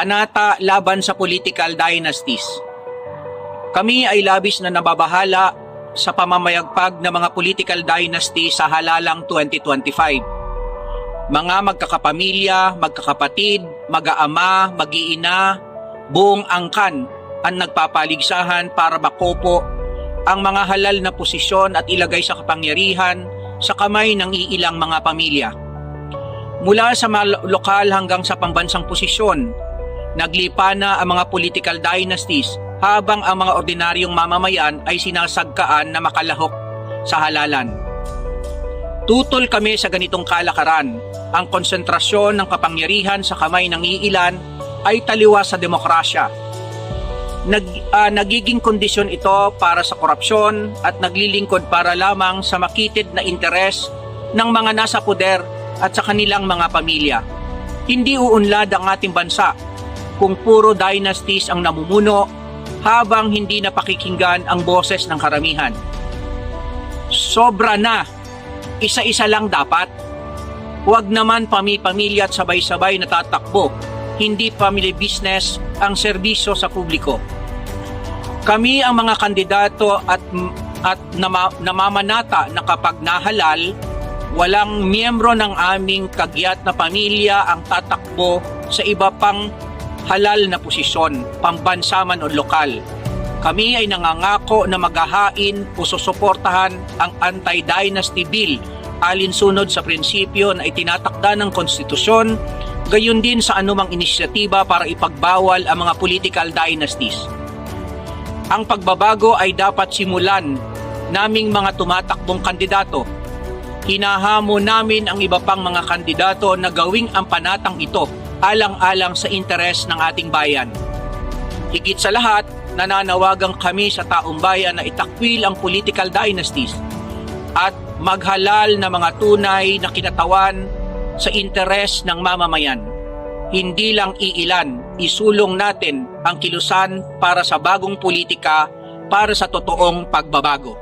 Panata laban sa political dynasties. Kami ay labis na nababahala sa pamamayagpag ng mga political dynasty sa halalang 2025. Mga magkakapamilya, magkakapatid, mag-aama, mag-iina, buong angkan ang nagpapaligsahan para makopo ang mga halal na posisyon at ilagay sa kapangyarihan sa kamay ng iilang mga pamilya. Mula sa mga lokal hanggang sa pambansang posisyon, naglipa na ang mga political dynasties habang ang mga ordinaryong mamamayan ay sinasagkaan na makalahok sa halalan. Tutol kami sa ganitong kalakaran. Ang konsentrasyon ng kapangyarihan sa kamay ng iilan ay taliwas sa demokrasya. Nagiging kondisyon ito para sa korupsyon at naglilingkod para lamang sa makitid na interes ng mga nasa poder at sa kanilang mga pamilya. Hindi uunlad ang ating bansa kung puro dynasties ang namumuno habang hindi napakikinggan ang boses ng karamihan. Sobra na, isa-isa lang dapat. Huwag naman pamilya at sabay-sabay na tatakbo. Hindi family business ang serbisyo sa publiko. Kami ang mga kandidato at namamanata na kapag nahalal, walang miyembro ng aming kagyat na pamilya ang tatakbo sa iba pang halal na posisyon, pambansa man o lokal. Kami ay nangangako na maghahain o susuportahan ang anti-dynasty bill alinsunod sa prinsipyo na itinatakda ng konstitusyon, gayon din sa anumang inisyatiba para ipagbawal ang mga political dynasties. Ang pagbabago ay dapat simulan naming mga tumatakbong kandidato. Hinahamon namin ang iba pang mga kandidato na gawing ang panatang ito alang-alang sa interes ng ating bayan. Higit sa lahat, nananawagan kami sa taong bayan na itakwil ang political dynasties at maghalal na mga tunay na kinatawan sa interes ng mamamayan. Hindi lang iilan, isulong natin ang kilusan para sa bagong politika, para sa totoong pagbabago.